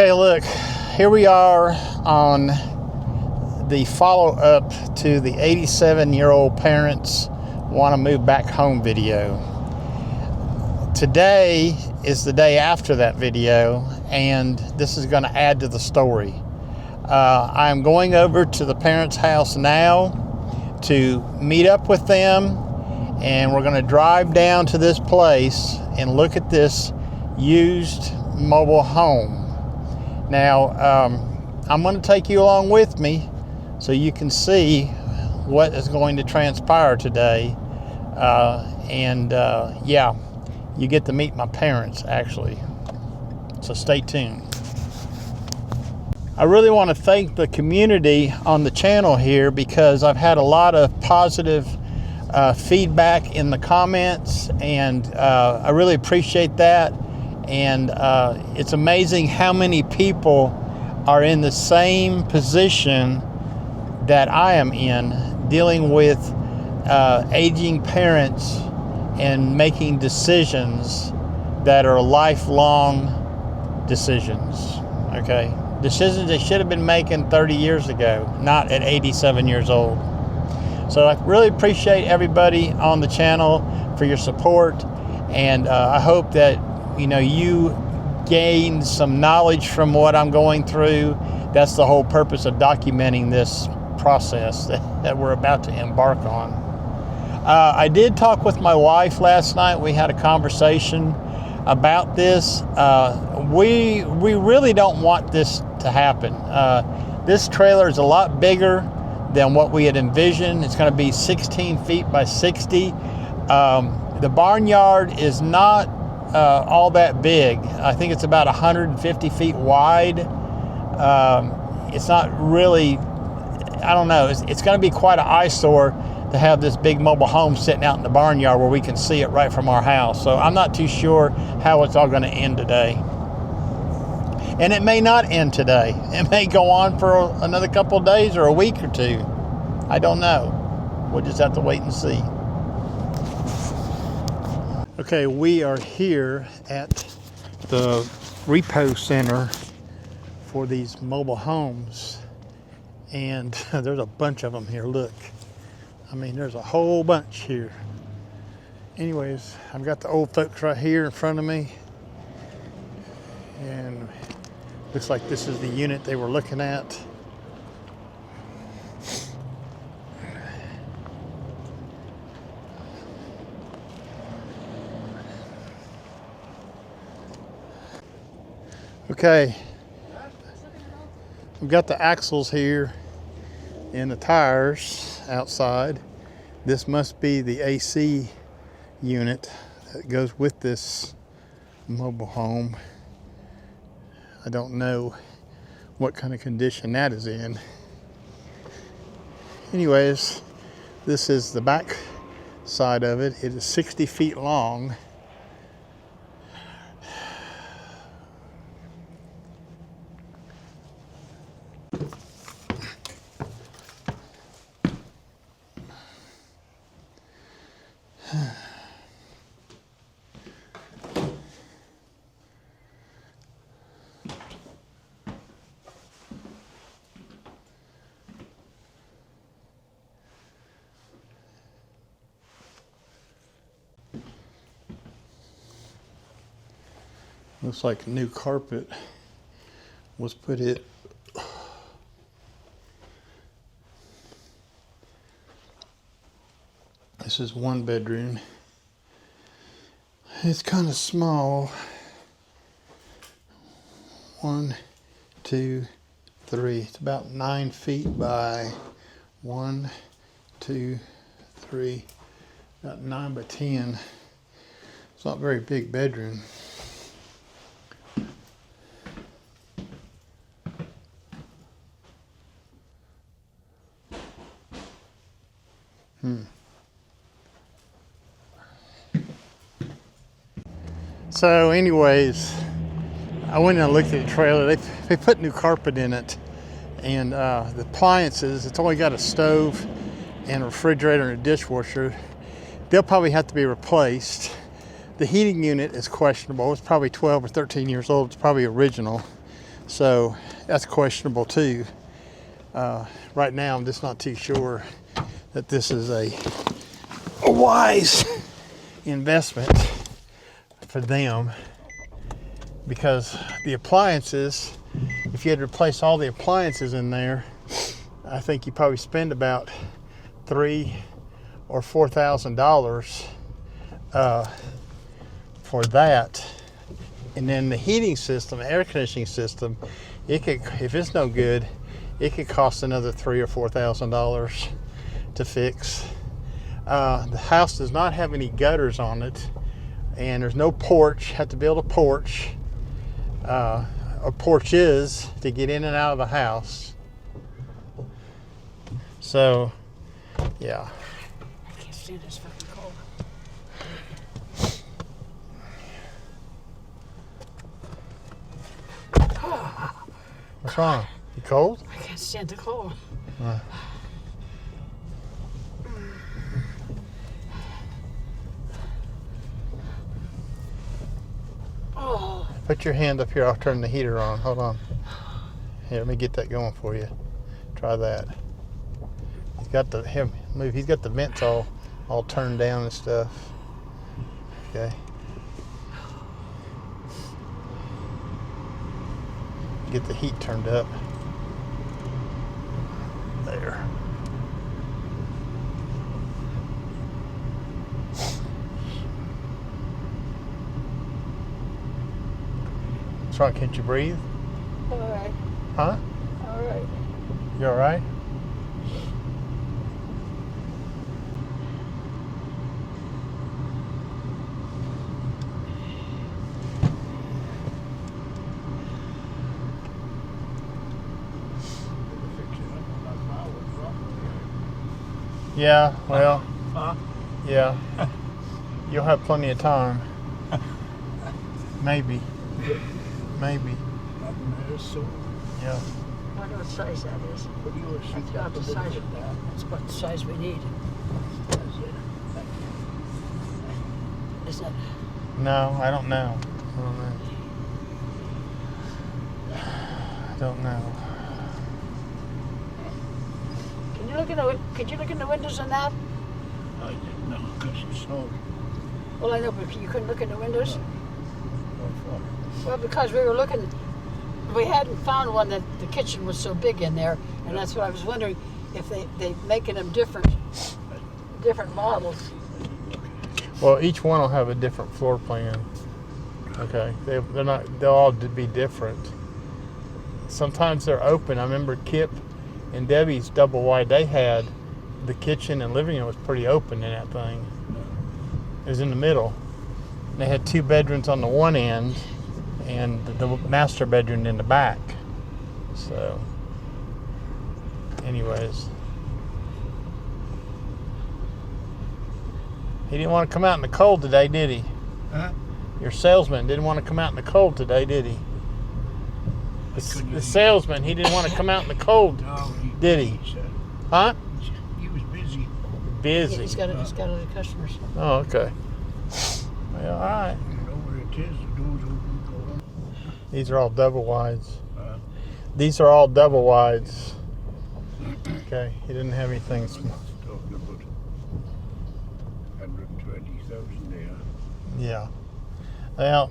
Hey, look, here we are on the follow-up to the 87-year-old parents want to move back home video. Today is the day after that video, and this is going to add to the story. I'm going over to the parents' house now to meet up with them, and we're going to drive down to this place and look at this used mobile home. Now, I'm going to take you along with me so you can see what is going to transpire today. Yeah, you get to meet my parents, actually. So stay tuned. I really want to thank the community on the channel here because I've had a lot of positive feedback in the comments, and I really appreciate that. And it's amazing how many people are in the same position that I am in, dealing with aging parents and making decisions that are lifelong decisions, okay? Decisions they should have been making 30 years ago, not at 87 years old. So I really appreciate everybody on the channel for your support, and I hope that you gain some knowledge from what I'm going through. That's the whole purpose of documenting this process that we're about to embark on. I did talk with my wife last night. We had a conversation about this. We really don't want this to happen. This trailer is a lot bigger than what we had envisioned. It's going to be 16 feet by 60. The barnyard is not all that big. I think it's about 150 feet wide. It's not really, I don't know, it's going to be quite an eyesore to have this big mobile home sitting out in the barnyard where we can see it right from our house. So I'm not too sure how it's all going to end today. And it may not end today. It may go on for another couple of days or a week or two. I don't know. We'll just have to wait and see. Okay, we are here at the repo center for these mobile homes, and there's a bunch of them here. Look, I mean, there's a whole bunch here. Anyways, I've got the old folks right here in front of me, and looks like this is the unit they were looking at. Okay, we've got the axles here and the tires outside. This must be the AC unit that goes with this mobile home. I don't know what kind of condition that is in. Anyways, this is the back side of it. It is 60 feet long. Looks like new carpet was put in. This is one bedroom. It's kind of small. 1, 2, 3. It's about 9 feet by 1, 2, 3. About 9 by 10. It's not a very big bedroom. So anyways, I went and looked at the trailer. They put new carpet in it, and the appliances, it's only got a stove and a refrigerator and a dishwasher. They'll probably have to be replaced. The heating unit is questionable. It's probably 12 or 13 years old. It's probably original. So that's questionable too. Right now, I'm just not too sure that this is a wise investment for them, because the appliances, if you had to replace all the appliances in there, I think you probably spend about $3,000 or $4,000 for that. And then the heating system, air conditioning system, it could, if it's no good, it could cost another $3,000 or $4,000 to fix. The house does not have any gutters on it, and there's no porch. Have to build a porch. A porch is to get in and out of the house. So, yeah. I can't stand this fucking cold. What's wrong? You cold? I can't stand the cold. Oh, Put your hand up here. I'll turn the heater on. Hold on. Here, let me get that going for you. Try that. He's got the move. He's got the vents all turned down and stuff. Okay. Get the heat turned up. There. What's wrong? Can't you breathe? all right, Huh? all right. You all right? Yeah, well, yeah. You'll have plenty of time. Maybe. Maybe. Yeah. I wonder what size that is. That's about the size. That's about the size we need. Is that? No, I don't know. I don't know. Could you look in the windows on that? I didn't know because it snowed. Well, I know, but you couldn't look in the windows. What Well, because we were looking, we hadn't found one that the kitchen was so big in there, and that's what I was wondering if they making them different models. Well, each one will have a different floor plan. Okay, they'll all be different. Sometimes they're open. I remember Kip and Debbie's double wide, they had the kitchen and living room was pretty open in that thing. It was in the middle. They had 2 bedrooms on the one end and the master bedroom in the back. So, anyways. He didn't want to come out in the cold today, did he? Huh? Your salesman didn't want to come out in the cold today, did he? The salesman, he didn't want to come out in the cold, No, did he? Huh? He was busy. Busy. He's got other customers. Oh, okay. Well, all right. You know where it is, those who can go home. These are all double wides. These are all double wides. Okay, he didn't have anything small. Talking about 120,000 there. Yeah. Well,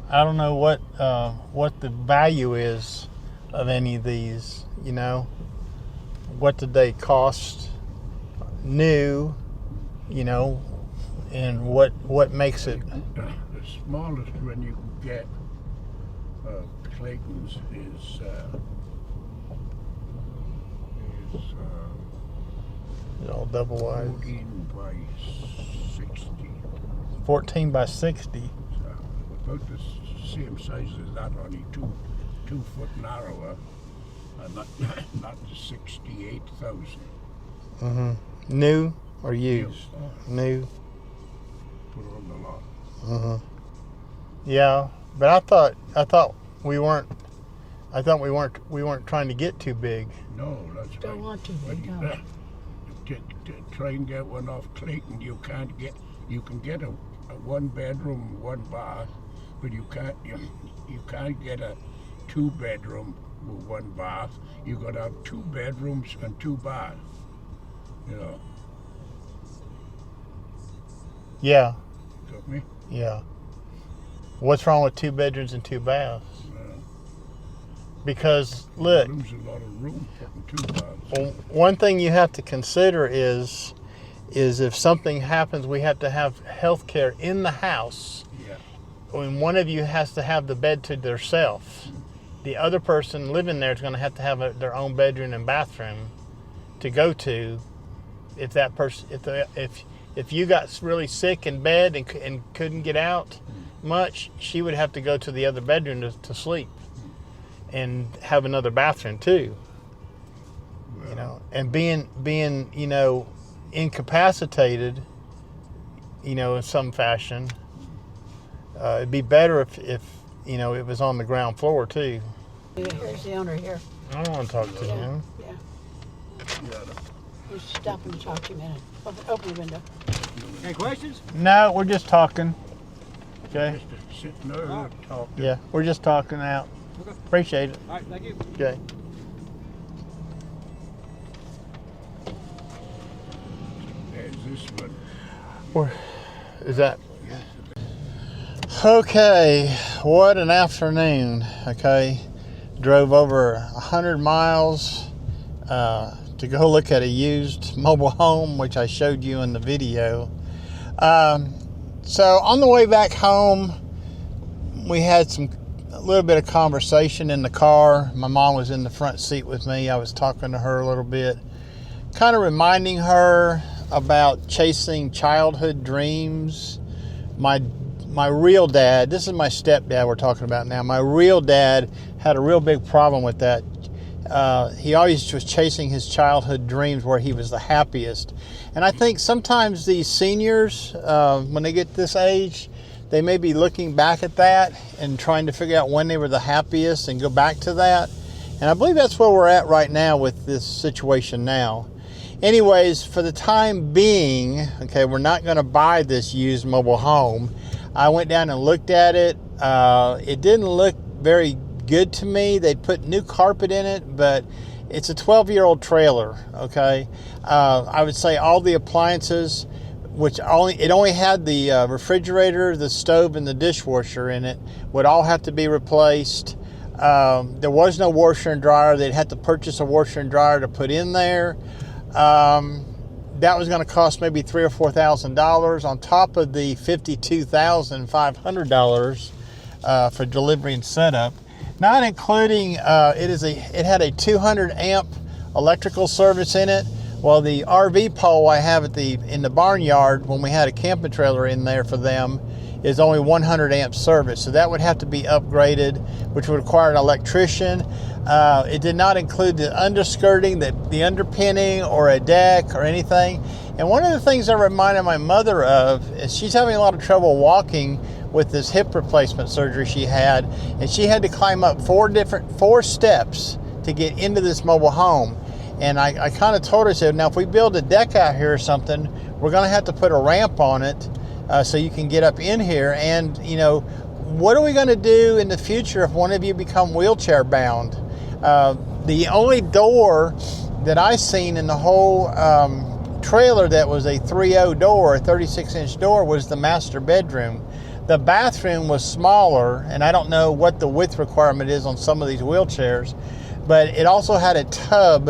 I don't know what the value is of any of these. You know, what did they cost new? You know, and what makes it? The smallest one you can get, Clayton's, is All double wide. 14 by 60. 14 by 60. About the same size as that, only two foot narrower, and not the 68,000. Mm-hmm. New or used? New. Put on the lot. Mm-hmm. Yeah, but I thought we weren't trying to get too big. No, that's Don't right. want to, But no. to try and get one off Clayton, you can get a 1 bedroom, 1 bath, but you can't get a 2-bedroom with 1 bath. You got to have 2 bedrooms and 2 baths. You know, Yeah, got me? yeah. What's wrong with 2 bedrooms and 2 baths? Because look, Lose a lot of room putting 2 baths. well, one thing you have to consider is if something happens, we have to have health care in the house. Yeah. When one of you has to have the bed to themselves, the other person living there is going to have their own bedroom and bathroom to go to. If that person, if you got really sick in bed and couldn't get out much, she would have to go to the other bedroom to sleep and have another bathroom too. You know, and being incapacitated, in some fashion, it'd be better if it was on the ground floor too. Yeah, here's the owner here. I don't want to talk to him. Yeah. Yeah. We'll stop and talk to you a minute. Open the window. Any questions? No, we're just talking. Okay. Just sitting there and talking. Yeah, we're just talking out. Okay. Appreciate it. All right, thank you. Okay. There's this one. Where is that? Okay, what an afternoon. Okay, drove over 100 miles to go look at a used mobile home, which I showed you in the video. So on the way back home, we had a little bit of conversation in the car. My mom was in the front seat with me. I was talking to her a little bit, kind of reminding her about chasing childhood dreams. My real dad, this is my stepdad we're talking about now. My real dad had a real big problem with that. He always was chasing his childhood dreams where he was the happiest. And I think sometimes these seniors, when they get this age, they may be looking back at that and trying to figure out when they were the happiest and go back to that. And I believe that's where we're at right now with this situation now. Anyways, for the time being, okay, we're not going to buy this used mobile home. I went down and looked at it. It didn't look very good to me. They put new carpet in it, but it's a 12-year-old trailer, okay? I would say all the appliances, which only had the refrigerator, the stove, and the dishwasher in it, would all have to be replaced. There was no washer and dryer. They'd have to purchase a washer and dryer to put in there. That was going to cost maybe $3,000 or $4,000 on top of the $52,500 for delivery and setup. Not including it had a 200 amp electrical service in it. Well, the RV pole I have in the barnyard when we had a camping trailer in there for them is only 100 amp service, so that would have to be upgraded, which would require an electrician. It did not include the underskirting, the underpinning, or a deck or anything. And one of the things I reminded my mother of is she's having a lot of trouble walking with this hip replacement surgery she had, and she had to climb up four steps to get into this mobile home. And I kind of told her, I said, now if we build a deck out here or something, we're going to have to put a ramp on it so you can get up in here. And what are we going to do in the future if one of you become wheelchair bound? The only door that I seen in the whole trailer that was a 3.0 door, a 36-inch door, was the master bedroom. The bathroom was smaller, and I don't know what the width requirement is on some of these wheelchairs, but it also had a tub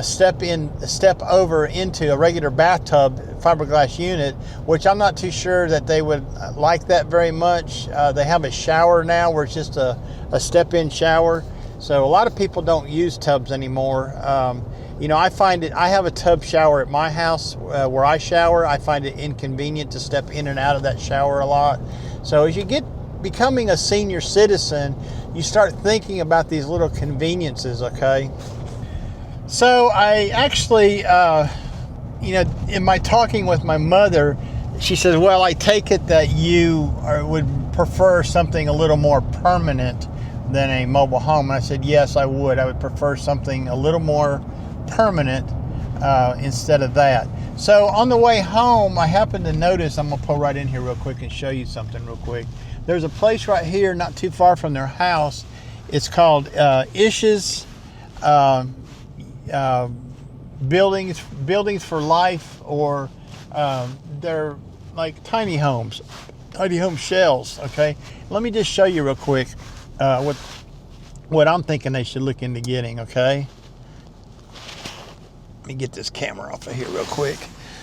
step over into a regular bathtub fiberglass unit, which I'm not too sure that they would like that very much. They have a shower now where it's just a step-in shower. So a lot of people don't use tubs anymore. I find I have a tub shower at my house where I shower. I find it inconvenient to step in and out of that shower a lot. So as you becoming a senior citizen, you start thinking about these little conveniences, okay? So I actually, in my talking with my mother, she says, well, I take it that you would prefer something a little more permanent than a mobile home. And I said, yes, I would. I would prefer something a little more permanent instead of that. So on the way home, I happened to notice, I'm going to pull right in here real quick and show you something real quick. There's a place right here not too far from their house. It's called Ish's Buildings for Life, or they're like tiny home shells. Okay, let me just show you real quick what I'm thinking they should look into getting. Okay, let me get this camera off of here real quick.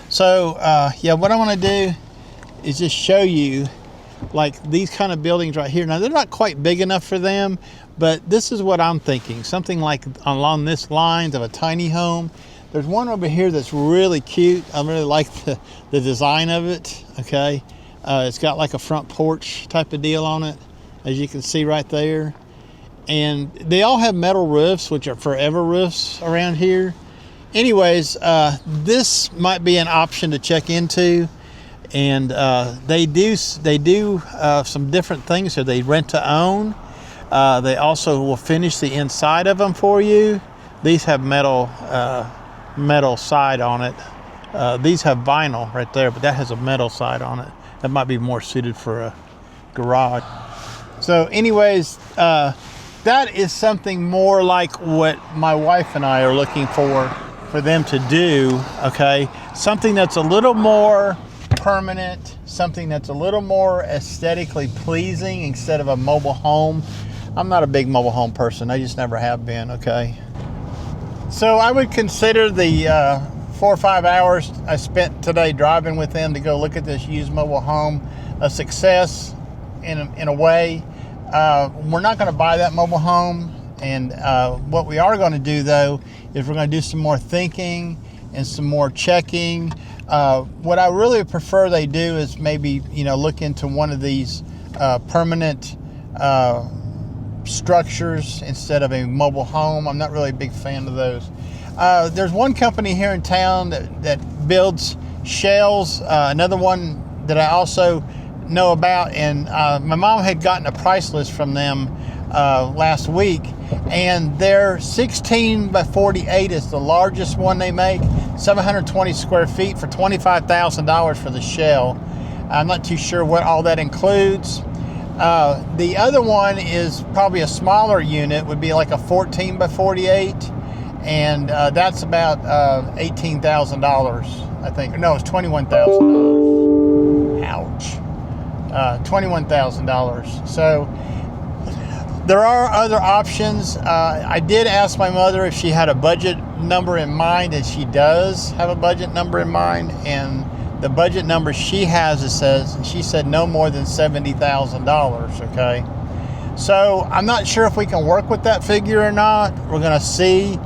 So yeah, what I want to do is just show you like these kind of buildings right here. Now they're not quite big enough for them, but this is what I'm thinking. Something like along this lines of a tiny home. There's one over here that's really cute. I really like the design of it. Okay, it's got like a front porch type of deal on it, as you can see right there. And they all have metal roofs, which are forever roofs around here. Anyways, this might be an option to check into. And they do some different things here. They rent to own. They also will finish the inside of them for you. These have metal side on it. These have vinyl right there, but that has a metal side on it. That might be more suited for a garage. So anyways, that is something more like what my wife and I are looking for them to do. Okay, something that's a little more permanent, something that's a little more aesthetically pleasing instead of a mobile home. I'm not a big mobile home person. I just never have been. Okay, so I would consider the 4 or 5 hours I spent today driving with them to go look at this used mobile home a success in a way. We're not going to buy that mobile home, and what we are going to do though is we're going to do some more thinking and some more checking. What I really prefer they do is maybe, look into one of these permanent structures instead of a mobile home. I'm not really a big fan of those. There's one company here in town that builds shells. Another one that I also know about, and my mom had gotten a price list from them last week, and their 16 by 48 is the largest one they make, 720 square feet for $25,000 for the shell. I'm not too sure what all that includes. The other one is probably a smaller unit, would be like a 14 by 48, and that's about $18,000, I think. No, it's $21,000. Ouch. $21,000. So there are other options. I did ask my mother if she had a budget number in mind, and she does have a budget number in mind. And the budget number she has, she said no more than $70,000. Okay, so I'm not sure if we can work with that figure or not. We're going to see.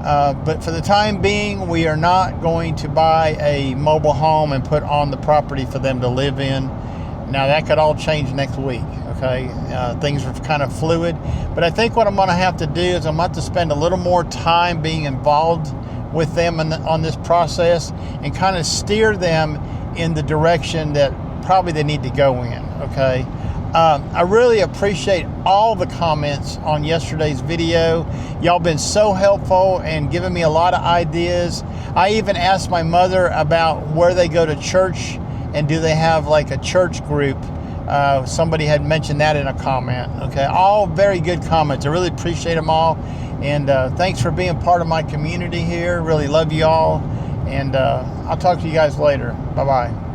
But for the time being, we are not going to buy a mobile home and put on the property for them to live in. Now that could all change next week. Okay, things are kind of fluid, but I think what I'm going to have to do is I'm going to have to spend a little more time being involved with them on this process and kind of steer them in the direction that probably they need to go in. Okay, I really appreciate all the comments on yesterday's video. Y'all been so helpful and giving me a lot of ideas. I even asked my mother about where they go to church and do they have like a church group. Somebody had mentioned that in a comment. Okay, all very good comments. I really appreciate them all, and thanks for being part of my community here. Really love you all, and I'll talk to you guys later. Bye bye.